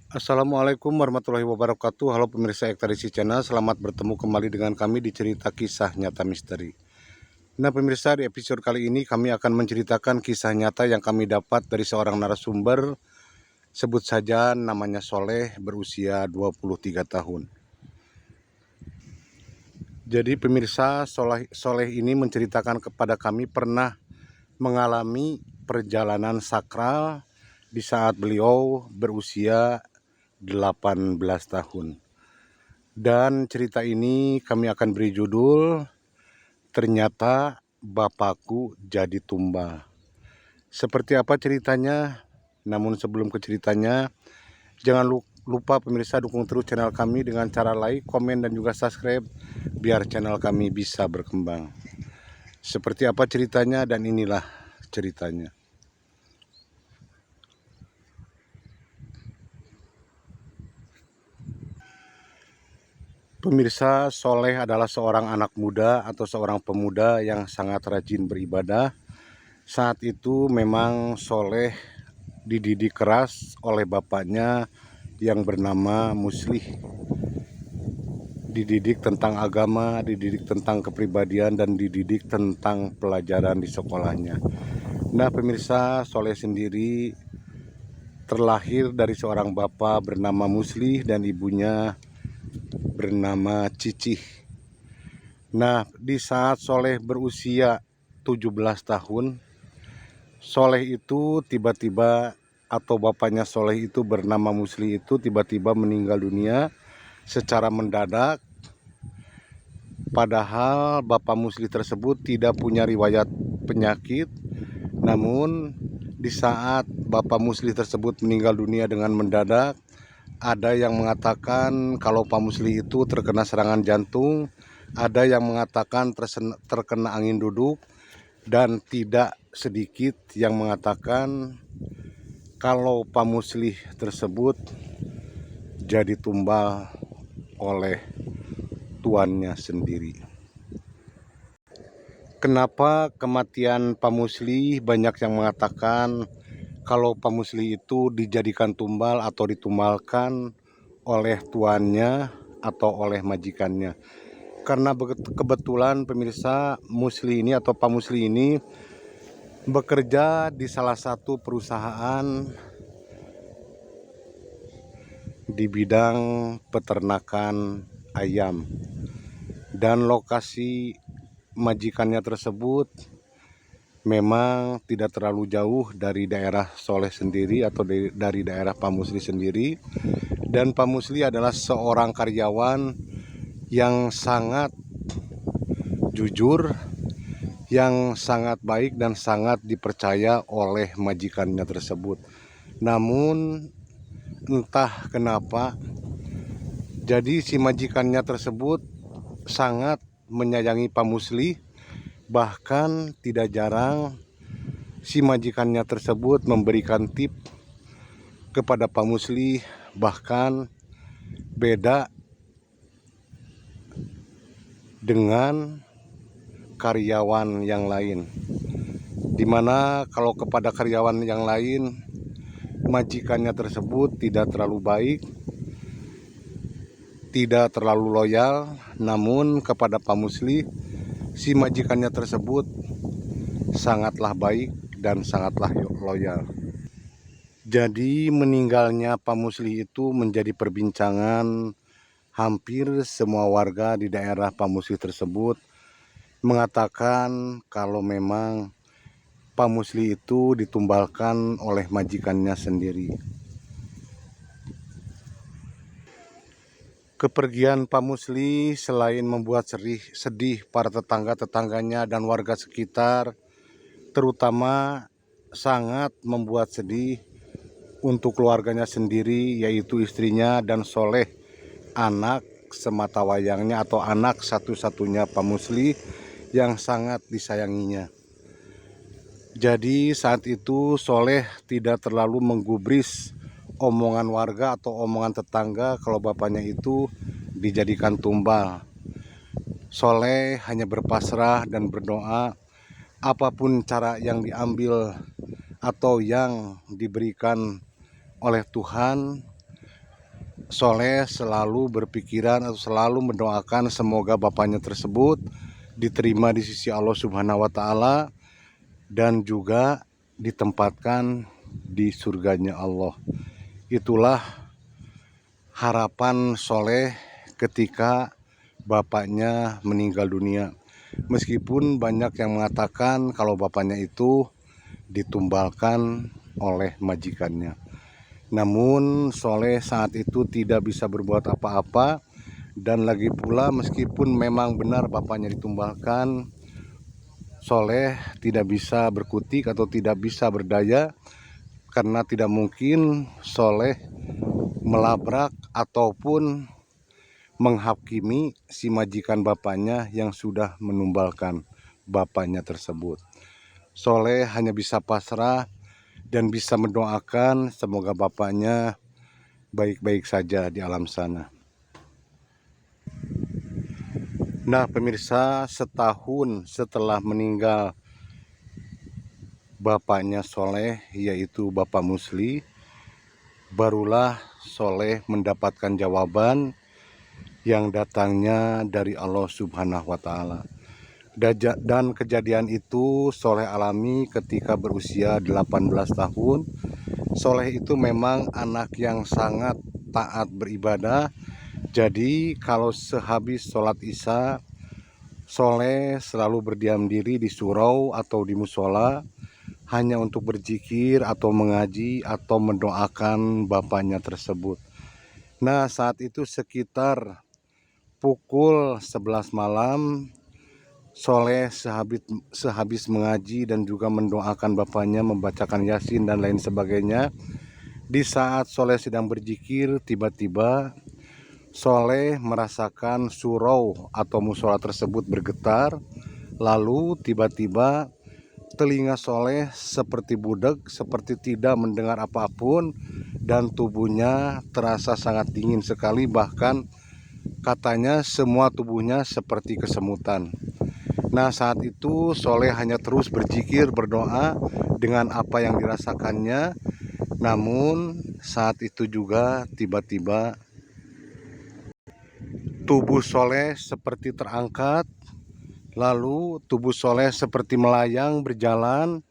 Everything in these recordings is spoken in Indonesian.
Assalamualaikum warahmatullahi wabarakatuh. Halo pemirsa Ektarisi Channel, selamat bertemu kembali dengan kami di cerita kisah nyata misteri. Nah pemirsa, di episode kali ini kami akan menceritakan kisah nyata yang kami dapat dari seorang narasumber. Sebut saja namanya Soleh, berusia 23 tahun. Jadi pemirsa, Soleh ini menceritakan kepada kami pernah mengalami perjalanan sakral di saat beliau berusia 18 tahun. Dan cerita ini kami akan beri judul Ternyata Bapakku Jadi Tumbal. Seperti apa ceritanya? Namun sebelum ke ceritanya, jangan lupa pemirsa dukung terus channel kami dengan cara like, komen, dan juga subscribe biar channel kami bisa berkembang. Seperti apa ceritanya, dan inilah ceritanya. Pemirsa, Soleh adalah seorang anak muda atau seorang pemuda yang sangat rajin beribadah. Saat itu memang Soleh dididik keras oleh bapaknya yang bernama Muslih. Dididik tentang agama, dididik tentang kepribadian, dan dididik tentang pelajaran di sekolahnya. Nah pemirsa, Soleh sendiri terlahir dari seorang bapak bernama Muslih dan ibunya bernama Cicih. Nah, di saat Soleh berusia 17 tahun, Soleh itu tiba-tiba, atau bapaknya Soleh itu bernama Muslih itu tiba-tiba meninggal dunia secara mendadak. Padahal bapak Muslih tersebut tidak punya riwayat penyakit. Namun di saat bapak Muslih tersebut meninggal dunia dengan mendadak, ada yang mengatakan kalau Pak Muslih itu terkena serangan jantung, ada yang mengatakan terkena angin duduk, dan tidak sedikit yang mengatakan kalau Pak Muslih tersebut jadi tumbal oleh tuannya sendiri. Kenapa kematian Pak Muslih? Banyak yang mengatakan kalau Pak Muslih itu dijadikan tumbal atau ditumbalkan oleh tuannya atau oleh majikannya. Karena kebetulan pemirsa, Muslih ini atau Pak Muslih ini bekerja di salah satu perusahaan di bidang peternakan ayam. Dan lokasi majikannya tersebut memang tidak terlalu jauh dari daerah Soleh sendiri atau dari daerah Pak Muslih sendiri. Dan Pak Muslih adalah seorang karyawan yang sangat jujur, yang sangat baik dan sangat dipercaya oleh majikannya tersebut. Namun entah kenapa, jadi si majikannya tersebut sangat menyayangi Pak Muslih. Bahkan tidak jarang si majikannya tersebut memberikan tip kepada Pak Muslih, bahkan beda dengan karyawan yang lain. Dimana kalau kepada karyawan yang lain, majikannya tersebut tidak terlalu baik, tidak terlalu loyal. Namun kepada Pak Muslih, si majikannya tersebut sangatlah baik dan sangatlah loyal. Jadi meninggalnya Pak Muslih itu menjadi perbincangan. Hampir semua warga di daerah Pak Muslih tersebut mengatakan kalau memang Pak Muslih itu ditumbalkan oleh majikannya sendiri. Kepergian Pak Muslih selain membuat sedih para tetangga-tetangganya dan warga sekitar, terutama sangat membuat sedih untuk keluarganya sendiri, yaitu istrinya dan Soleh, anak sematawayangnya atau anak satu-satunya Pak Muslih yang sangat disayanginya. Jadi saat itu Soleh tidak terlalu menggubris omongan warga atau omongan tetangga kalau bapaknya itu dijadikan tumbal. Soleh hanya berpasrah dan berdoa, apapun cara yang diambil atau yang diberikan oleh Tuhan, Soleh selalu berpikiran atau selalu mendoakan semoga bapaknya tersebut diterima di sisi Allah Subhanahu wa Ta'ala dan juga ditempatkan di surganya Allah. Itulah harapan Soleh ketika bapaknya meninggal dunia. Meskipun banyak yang mengatakan kalau bapaknya itu ditumbalkan oleh majikannya. Namun Soleh saat itu tidak bisa berbuat apa-apa, dan lagi pula meskipun memang benar bapaknya ditumbalkan, Soleh tidak bisa berkutik atau tidak bisa berdaya karena tidak mungkin Soleh melabrak ataupun menghakimi si majikan bapaknya yang sudah menumbalkan bapaknya tersebut. Soleh hanya bisa pasrah dan bisa mendoakan semoga bapaknya baik-baik saja di alam sana. Nah pemirsa, setahun setelah meninggal bapaknya Soleh, yaitu Bapak Musli, barulah Soleh mendapatkan jawaban yang datangnya dari Allah Subhanahu wa Ta'ala. Dan kejadian itu Soleh alami ketika berusia 18 tahun. Soleh itu memang anak yang sangat taat beribadah. Jadi kalau sehabis sholat isya, Soleh selalu berdiam diri di surau atau di musola hanya untuk berzikir atau mengaji atau mendoakan bapaknya tersebut. Nah saat itu sekitar pukul 11 malam, Soleh sehabis mengaji dan juga mendoakan bapaknya, membacakan Yasin dan lain sebagainya. Di saat Soleh sedang berzikir, tiba-tiba Soleh merasakan surau atau musola tersebut bergetar. Lalu tiba-tiba telinga Soleh seperti budek, seperti tidak mendengar apapun, dan tubuhnya terasa sangat dingin sekali, bahkan katanya semua tubuhnya seperti kesemutan. Nah saat itu Soleh hanya terus berzikir, berdoa dengan apa yang dirasakannya. Namun saat itu juga tiba-tiba tubuh Soleh seperti terangkat. Lalu tubuh Soleh seperti melayang berjalan.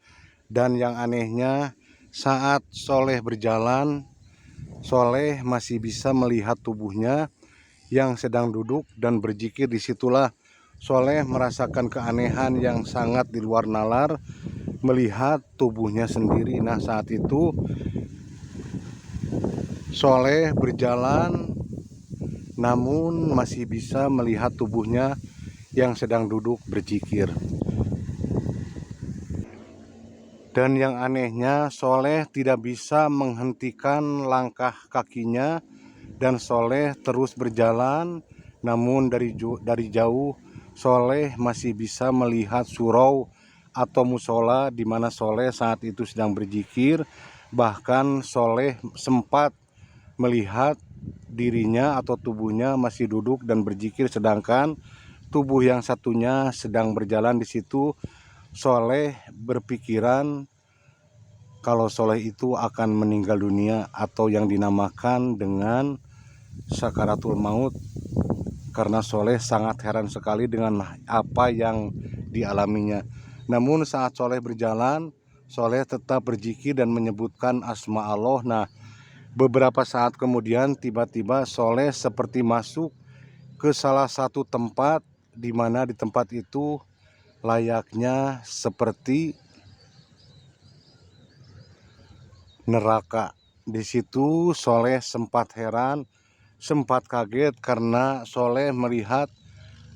Dan yang anehnya, saat Soleh berjalan, Soleh masih bisa melihat tubuhnya yang sedang duduk dan berzikir. Disitulah Soleh merasakan keanehan yang sangat di luar nalar, melihat tubuhnya sendiri. Nah saat itu Soleh berjalan namun masih bisa melihat tubuhnya yang sedang duduk berzikir. Dan yang anehnya, Soleh tidak bisa menghentikan langkah kakinya dan Soleh terus berjalan. Namun dari jauh Soleh masih bisa melihat surau atau musola di mana Soleh saat itu sedang berzikir. Bahkan Soleh sempat melihat dirinya atau tubuhnya masih duduk dan berzikir, sedangkan tubuh yang satunya sedang berjalan. Di situ Soleh berpikiran kalau Soleh itu akan meninggal dunia atau yang dinamakan dengan sakaratul maut, karena Soleh sangat heran sekali dengan apa yang dialaminya. Namun saat Soleh berjalan, Soleh tetap berzikir dan menyebutkan asma Allah. Nah beberapa saat kemudian tiba-tiba Soleh seperti masuk ke salah satu tempat, di mana di tempat itu layaknya seperti neraka. Di situ Soleh sempat heran, sempat kaget karena Soleh melihat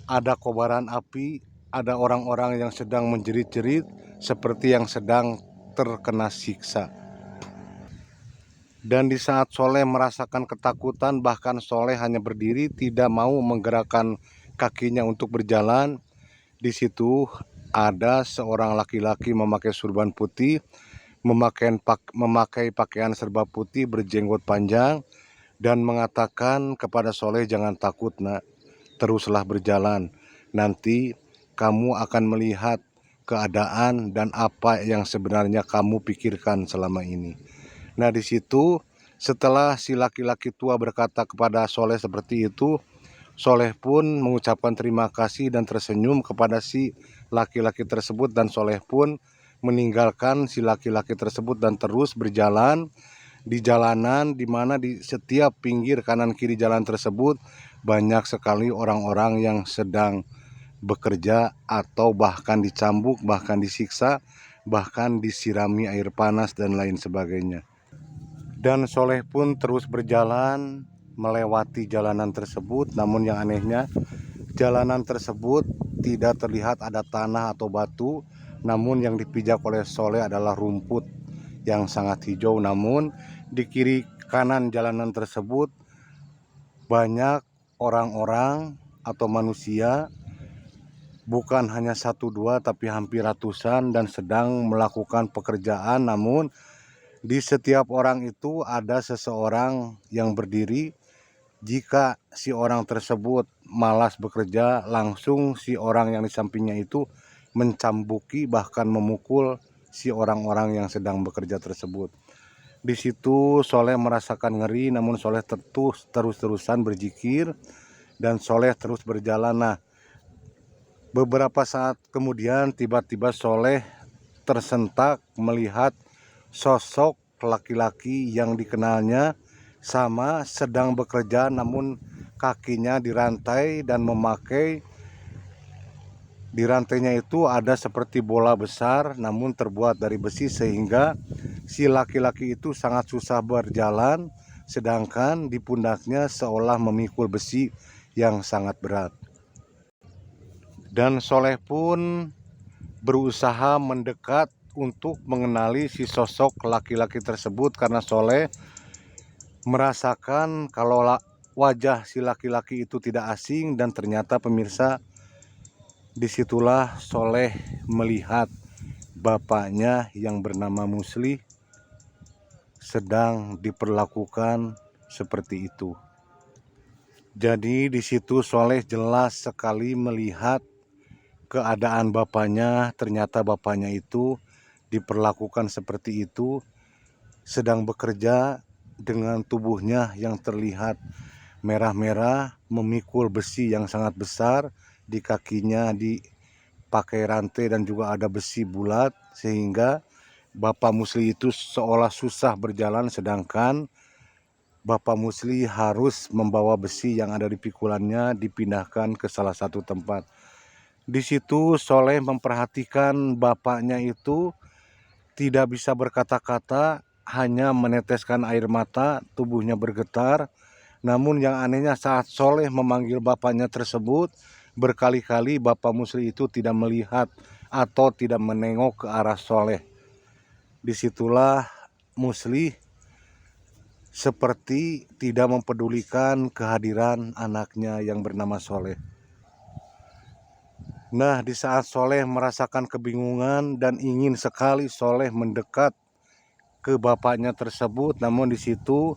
ada kobaran api, ada orang-orang yang sedang menjerit-jerit seperti yang sedang terkena siksa. Dan di saat Soleh merasakan ketakutan, bahkan Soleh hanya berdiri, tidak mau menggerakkan kakinya untuk berjalan. Di situ ada seorang laki-laki memakai surban putih, memakai pakaian serba putih, berjenggot panjang, dan mengatakan kepada Soleh, jangan takut nak, teruslah berjalan. Nanti kamu akan melihat keadaan dan apa yang sebenarnya kamu pikirkan selama ini. Nah di situ Setelah si laki-laki tua berkata kepada Soleh seperti itu, Soleh pun mengucapkan terima kasih dan tersenyum kepada si laki-laki tersebut, dan Soleh pun meninggalkan si laki-laki tersebut dan terus berjalan di jalanan, di mana di setiap pinggir kanan kiri jalan tersebut banyak sekali orang-orang yang sedang bekerja atau bahkan dicambuk, bahkan disiksa, bahkan disirami air panas dan lain sebagainya. Dan Soleh pun terus berjalan melewati jalanan tersebut, namun yang anehnya jalanan tersebut tidak terlihat ada tanah atau batu, namun yang dipijak oleh Soleh adalah rumput yang sangat hijau. Namun di kiri kanan jalanan tersebut banyak orang-orang atau manusia, bukan hanya satu dua tapi hampir ratusan, dan sedang melakukan pekerjaan. Namun di setiap orang itu ada seseorang yang berdiri. Jika si orang tersebut malas bekerja, langsung si orang yang di sampingnya itu mencambuki bahkan memukul si orang-orang yang sedang bekerja tersebut. Di situ Soleh merasakan ngeri, namun Soleh terus-terusan berzikir dan Soleh terus berjalan. Nah, beberapa saat kemudian tiba-tiba Soleh tersentak melihat sosok laki-laki yang dikenalnya sama sedang bekerja, namun kakinya dirantai dan di rantainya itu ada seperti bola besar namun terbuat dari besi, sehingga si laki-laki itu sangat susah berjalan, sedangkan di pundaknya seolah memikul besi yang sangat berat. Dan Soleh pun berusaha mendekat untuk mengenali si sosok laki-laki tersebut, karena Soleh merasakan kalau wajah si laki-laki itu tidak asing. Dan ternyata pemirsa, disitulah Soleh melihat bapaknya yang bernama Musli sedang diperlakukan seperti itu. Jadi di situ Soleh jelas sekali melihat keadaan bapaknya. Ternyata bapaknya itu diperlakukan seperti itu, sedang bekerja dengan tubuhnya yang terlihat merah-merah, memikul besi yang sangat besar, di kakinya dipakai rantai dan juga ada besi bulat, sehingga Bapak Musli itu seolah susah berjalan, sedangkan Bapak Musli harus membawa besi yang ada di pikulannya dipindahkan ke salah satu tempat. Di situ Soleh memperhatikan bapaknya itu tidak bisa berkata-kata, hanya meneteskan air mata, tubuhnya bergetar. Namun yang anehnya saat Soleh memanggil bapaknya tersebut, berkali-kali Bapak Musli itu tidak melihat atau tidak menengok ke arah Soleh. Disitulah Musli seperti tidak mempedulikan kehadiran anaknya yang bernama Soleh. Nah, di saat Soleh merasakan kebingungan dan ingin sekali Soleh mendekat ke bapaknya tersebut, namun di situ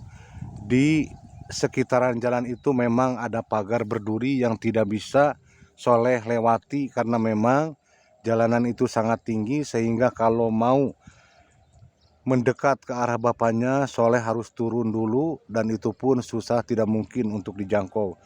di sekitaran jalan itu memang ada pagar berduri yang tidak bisa Soleh lewati, karena memang jalanan itu sangat tinggi, sehingga kalau mau mendekat ke arah bapaknya Soleh harus turun dulu, dan itu pun susah, tidak mungkin untuk dijangkau.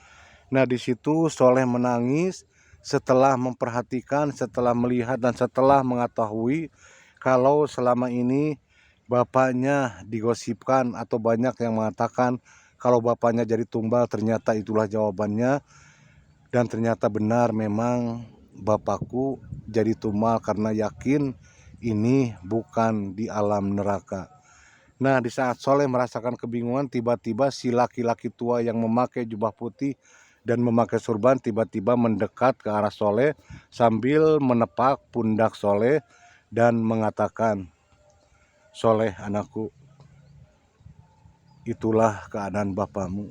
Nah, di situ Soleh menangis setelah memperhatikan, setelah melihat, dan setelah mengetahui kalau selama ini bapaknya digosipkan atau banyak yang mengatakan kalau bapaknya jadi tumbal. Ternyata itulah jawabannya, dan ternyata benar, memang bapakku jadi tumbal karena yakin ini bukan di alam neraka. Nah, di saat Soleh merasakan kebingungan, tiba-tiba si laki-laki tua yang memakai jubah putih dan memakai surban tiba-tiba mendekat ke arah Soleh sambil menepak pundak Soleh dan mengatakan, "Soleh anakku, itulah keadaan bapakmu.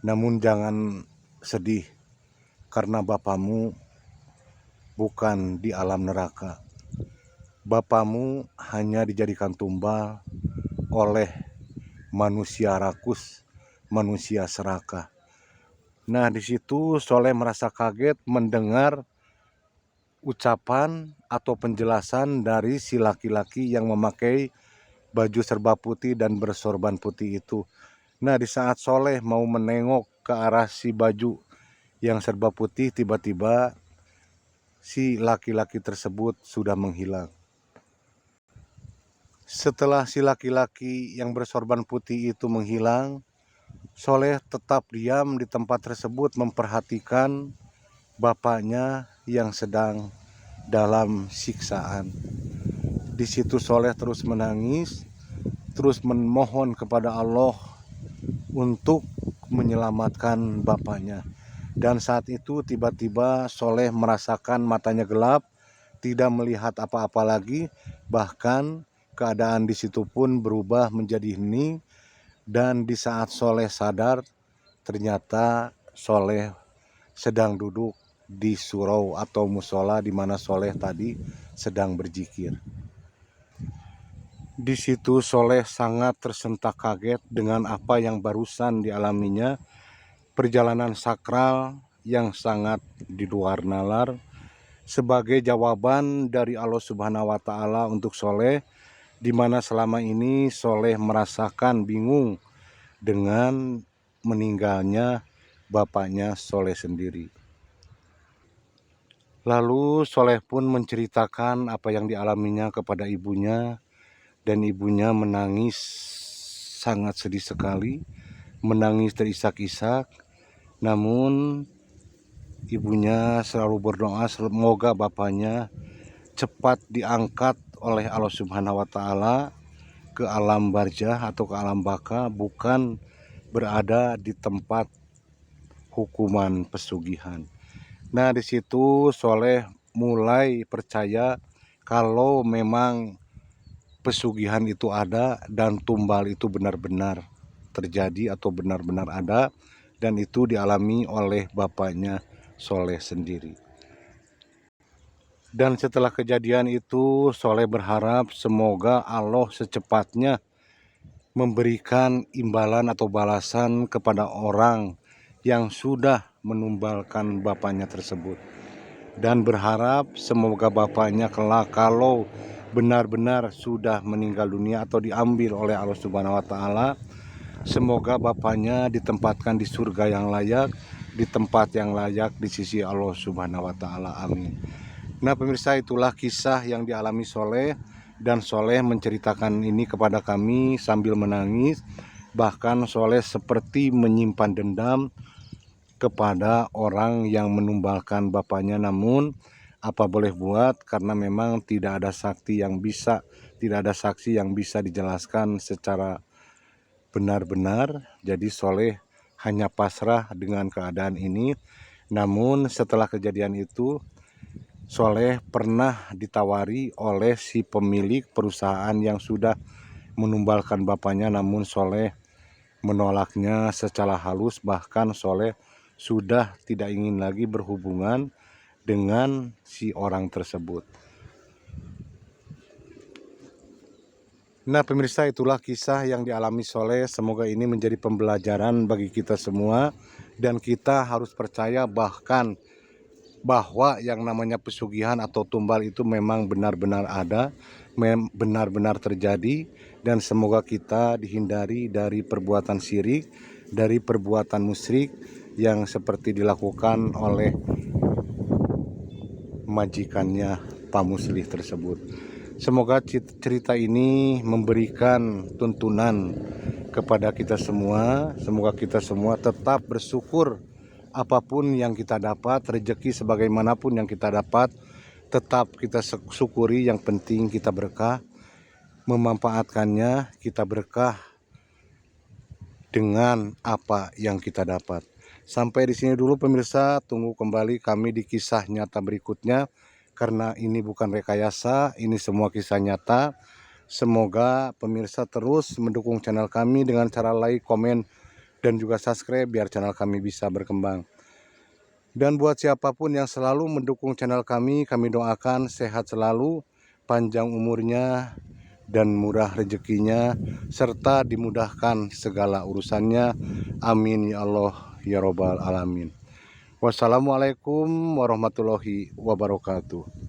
Namun jangan sedih, karena bapakmu bukan di alam neraka. Bapakmu hanya dijadikan tumbal oleh manusia rakus, manusia serakah." Nah, di situ Soleh merasa kaget mendengar ucapan atau penjelasan dari si laki-laki yang memakai baju serba putih dan bersorban putih itu. Nah, di saat Soleh mau menengok ke arah si baju yang serba putih, tiba-tiba si laki-laki tersebut sudah menghilang. Setelah si laki-laki yang bersorban putih itu menghilang, Soleh tetap diam di tempat tersebut memperhatikan bapaknya yang sedang dalam siksaan. Di situ Soleh terus menangis, terus memohon kepada Allah untuk menyelamatkan bapaknya. Dan saat itu tiba-tiba Soleh merasakan matanya gelap, tidak melihat apa-apa lagi, bahkan keadaan di situ pun berubah menjadi hening. Dan di saat Soleh sadar, ternyata Soleh sedang duduk di surau atau musola di mana Soleh tadi sedang berzikir. Di situ Soleh sangat tersentak kaget dengan apa yang barusan dialaminya, perjalanan sakral yang sangat di luar nalar, sebagai jawaban dari Allah Subhanahu wa Ta'ala untuk Soleh, di mana selama ini Soleh merasakan bingung dengan meninggalnya bapaknya Soleh sendiri. Lalu Soleh pun menceritakan apa yang dialaminya kepada ibunya, dan ibunya menangis sangat sedih sekali, menangis terisak-isak. Namun ibunya selalu berdoa semoga bapaknya cepat diangkat oleh Allah Subhanahu wa Ta'ala ke alam barzah atau ke alam baka, bukan berada di tempat hukuman pesugihan. Nah, di situ Soleh mulai percaya kalau memang pesugihan itu ada dan tumbal itu benar-benar terjadi atau benar-benar ada, dan itu dialami oleh bapaknya Soleh sendiri. Dan setelah kejadian itu Soleh berharap semoga Allah secepatnya memberikan imbalan atau balasan kepada orang yang sudah menumbalkan bapaknya tersebut, dan berharap semoga bapaknya kelak kalau benar-benar sudah meninggal dunia atau diambil oleh Allah Subhanahu wa Ta'ala, semoga bapaknya ditempatkan di surga yang layak, di tempat yang layak di sisi Allah Subhanahu wa Ta'ala. Amin. Nah, pemirsa, itulah kisah yang dialami Soleh, dan Soleh menceritakan ini kepada kami sambil menangis. Bahkan Soleh seperti menyimpan dendam kepada orang yang menumbalkan bapaknya, namun apa boleh buat, karena memang tidak ada saksi yang bisa dijelaskan secara benar-benar. Jadi Soleh hanya pasrah dengan keadaan ini. Namun setelah kejadian itu Soleh pernah ditawari oleh si pemilik perusahaan yang sudah menumbalkan bapaknya, namun Soleh menolaknya secara halus. Bahkan Soleh sudah tidak ingin lagi berhubungan dengan si orang tersebut. Nah, pemirsa, itulah kisah yang dialami Soleh. Semoga ini menjadi pembelajaran bagi kita semua, dan kita harus percaya bahwa yang namanya pesugihan atau tumbal itu memang benar-benar ada, benar-benar terjadi. Dan semoga kita dihindari dari perbuatan syirik, dari perbuatan musyrik yang seperti dilakukan oleh majikannya Pak Muslih tersebut. Semoga cerita ini memberikan tuntunan kepada kita semua. Semoga kita semua tetap bersyukur apapun yang kita dapat, rezeki sebagaimanapun yang kita dapat, tetap kita syukuri. Yang penting kita berkah, memanfaatkannya kita berkah dengan apa yang kita dapat. Sampai di sini dulu pemirsa, tunggu kembali kami di kisah nyata berikutnya, karena ini bukan rekayasa, ini semua kisah nyata. Semoga pemirsa terus mendukung channel kami dengan cara like, komen, dan juga subscribe biar channel kami bisa berkembang. Dan buat siapapun yang selalu mendukung channel kami doakan sehat selalu, panjang umurnya, dan murah rezekinya, serta dimudahkan segala urusannya. Amin ya Allah ya Robbal Alamin. Wassalamualaikum warahmatullahi wabarakatuh.